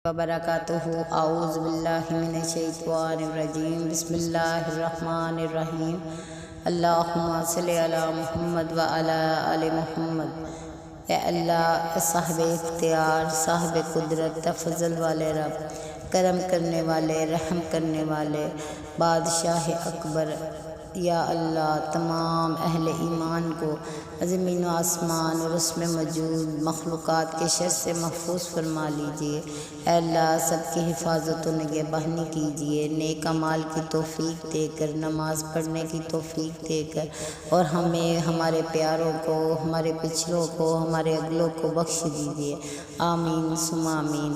وبرکاتہ۔ اعوذ باللہ من الشیطان الرجیم، بسم اللہ الرحمن الرحیم۔ اللہم صلی علی محمد وعلی آل محمد۔ اے اللہ، صاحب اختیار، صاحب قدرت، فضل والے رب، کرم کرنے والے، رحم کرنے والے، بادشاہ اکبر، یا اللہ تمام اہل ایمان کو زمین و آسمان اور اس میں موجود مخلوقات کے شر سے محفوظ فرما لیجئے۔ اے اللہ، سب کی حفاظت و نگہبانی کیجئے، نیک اعمال کی توفیق دے کر، نماز پڑھنے کی توفیق دے کر، اور ہمیں، ہمارے پیاروں کو، ہمارے پچھلوں کو، ہمارے اگلوں کو بخش دیجئے، آمین ثم آمین۔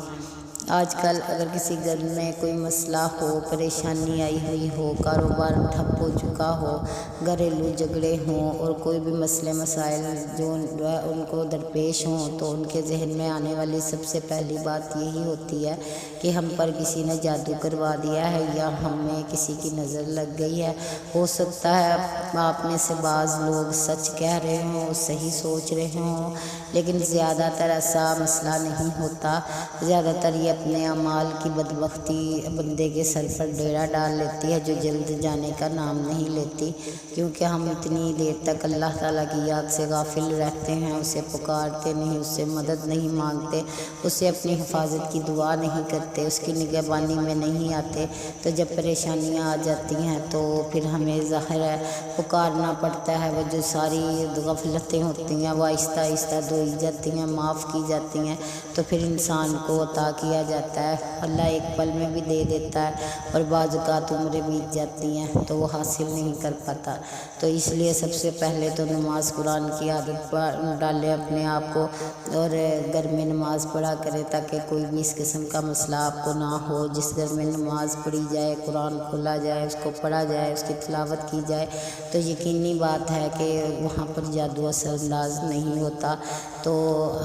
آج کل اگر کسی گھر میں کوئی مسئلہ ہو، پریشانی آئی ہوئی ہو، کاروبار ٹھپ ہو چکا ہو، گھریلو جھگڑے ہوں اور کوئی بھی مسئلے مسائل جو ہے ان کو درپیش ہوں، تو ان کے ذہن میں آنے والی سب سے پہلی بات یہی ہوتی ہے کہ ہم پر کسی نے جادو کروا دیا ہے یا ہمیں کسی کی نظر لگ گئی ہے۔ ہو سکتا ہے آپ میں سے بعض لوگ سچ کہہ رہے ہوں، صحیح سوچ رہے ہوں، لیکن زیادہ تر ایسا مسئلہ نہیں ہوتا۔ زیادہ تر یہ اپنے اعمال کی بدبختی بندے کے سر پر ڈیرا ڈال لیتی ہے، جو جلد جانے کا نام نہیں لیتی، کیونکہ ہم اتنی دیر تک اللہ تعالیٰ کی یاد سے غافل رہتے ہیں، اسے پکارتے نہیں، اس سے مدد نہیں مانگتے، اسے اپنی حفاظت کی دعا نہیں کرتے، اس کی نگہبانی میں نہیں آتے۔ تو جب پریشانیاں آ جاتی ہیں تو پھر ہمیں ظاہر ہے پکارنا پڑتا ہے، وہ جو ساری غفلتیں ہوتی ہیں وہ آہستہ آہستہ دھوئی جاتی ہیں، معاف کی جاتی ہیں، تو پھر انسان کو عطا کیا جاتا ہے۔ اللہ ایک پل میں بھی دے دیتا ہے، اور بعض اوقات عمریں بیت جاتی ہیں تو وہ حاصل نہیں کر پاتا۔ تو اس لیے سب سے پہلے تو نماز قرآن کی عادت ڈالے اپنے آپ کو، اور گھر میں نماز پڑھا کرے تاکہ کوئی بھی اس قسم کا مسئلہ آپ کو نہ ہو۔ جس گھر میں نماز پڑھی جائے، قرآن کھولا جائے، اس کو پڑھا جائے، اس کی تلاوت کی جائے، تو یقینی بات ہے کہ وہاں پر جادو اثر انداز نہیں ہوتا۔ تو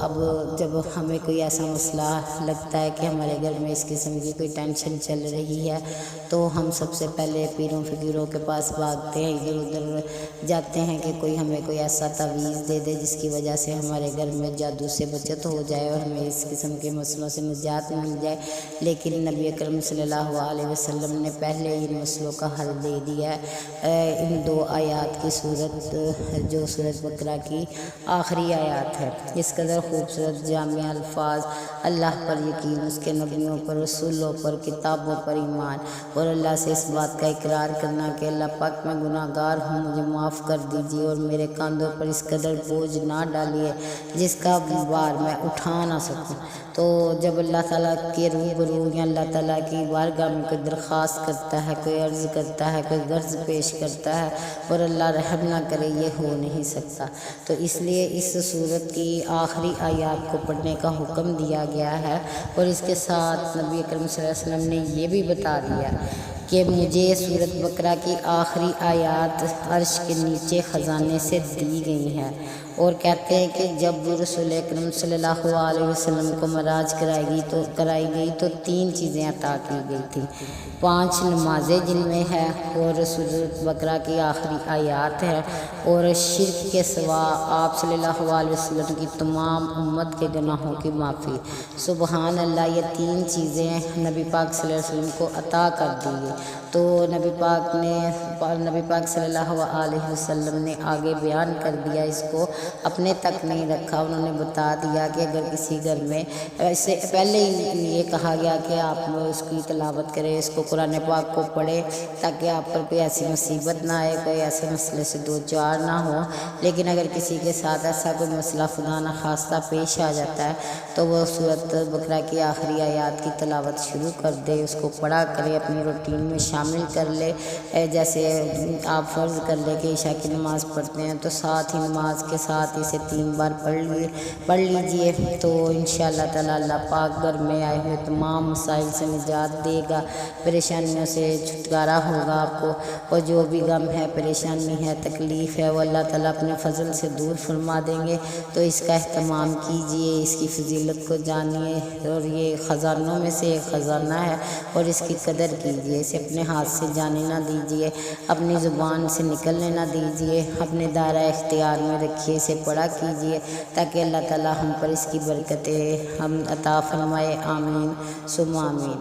اب جب ہمیں کوئی ایسا مسئلہ لگتا ہے کہ ہمارے گھر میں اس قسم کی کوئی ٹینشن چل رہی ہے، تو ہم سب سے پہلے پیروں فقیروں کے پاس بھاگتے ہیں، ادھر ادھر جاتے ہیں کہ کوئی ہمیں کوئی ایسا تعویذ دے دے جس کی وجہ سے ہمارے گھر میں جادو سے بچت ہو جائے اور ہمیں اس قسم کے مسئلوں سے نجات مل جائے۔ لیکن نبی اکرم صلی اللہ علیہ وسلم نے پہلے ان مسئلوں کا حل دے دیا ہے، ان دو آیات کی صورت، جو سورۃ بقرہ کی آخری آیات ہے۔ اس قدر خوبصورت جامع الفاظ، اللہ پر یقین، اس کے نبیوں پر، رسولوں پر، کتابوں پر ایمان، اور اللہ سے اس بات کا اقرار کرنا کہ اللہ پاک میں گناہ گار ہوں، مجھے معاف کر دیجیے اور میرے کاندھوں پر اس قدر بوجھ نہ ڈالیے جس کا بار میں اٹھا نہ سکوں۔ تو جب اللہ تعالیٰ کے روبرو یا اللہ تعالیٰ کی بارگاہ میں کوئی درخواست کرتا ہے، کوئی عرض کرتا ہے، کوئی غرض پیش کرتا ہے اور اللہ رحم نہ کرے، یہ ہو نہیں سکتا۔ تو اس لیے اس سورت کی آخری آیات کو پڑھنے کا حکم دیا گیا ہے، اور اس کے ساتھ نبی اکرم صلی اللہ علیہ وسلم نے یہ بھی بتا دیا کہ مجھے سورۃ بقرہ کی آخری آیات عرش کے نیچے خزانے سے دی گئی ہیں، اور کہتے ہیں کہ جب رسول اکرم صلی اللہ علیہ وسلم کو معراج کرائی گئی تو 3 چیزیں عطا کی گئی تھیں، 5 نمازیں جن میں ہے، اور سورۃ بقرہ کی آخری آیات ہے، اور شرک کے سوا آپ صلی اللہ علیہ وسلم کی تمام امت کے گناہوں کی معافی۔ سبحان اللہ، یہ 3 چیزیں نبی پاک صلی اللہ علیہ وسلم کو عطا کر دی۔ تو نبی پاک صلی اللہ علیہ وسلم نے آگے بیان کر دیا، اس کو اپنے تک نہیں رکھا، انہوں نے بتا دیا کہ اگر کسی گھر میں، اس سے پہلے ہی یہ کہا گیا کہ آپ اس کی تلاوت کریں، اس کو قرآن پاک کو پڑھیں تاکہ آپ پر کوئی ایسی مصیبت نہ آئے، کوئی ایسے مسئلے سے دوچار نہ ہو۔ لیکن اگر کسی کے ساتھ ایسا کوئی مسئلہ خدا نخواستہ پیش آ جاتا ہے تو وہ سورۃ بقرہ کی آخری آیات کی تلاوت شروع کر دے، اس کو پڑھا کرے، اپنی روٹین میں شامل کر لے۔ جیسے آپ فرض کر لے کہ عشاء کی نماز پڑھتے ہیں تو ساتھ ہی نماز کے ساتھ اسے 3 بار پڑھ لیجئے، تو انشاءاللہ تعالی اللہ پاک گھر میں آئے ہوئے تمام مسائل سے نجات دے گا، پریشانیوں سے چھٹکارا ہوگا آپ کو، اور جو بھی غم ہے، پریشانی ہے، تکلیف ہے، وہ اللہ تعالیٰ اپنے فضل سے دور فرما دیں گے۔ تو اس کا اہتمام کیجئے، اس کی فضیلت کو جانیے، اور یہ خزانوں میں سے ایک خزانہ ہے، اور اس کی قدر کیجئے، اسے اپنے ہاتھ سے جانے نہ دیجئے، اپنی زبان سے نکلنے نہ دیجئے، اپنے دائرہ اختیار میں رکھیے، اسے سے پڑھا کیجیے تاکہ اللہ تعالی ہم پر اس کی برکتیں ہم عطا فرمائے، آمین ثم آمین۔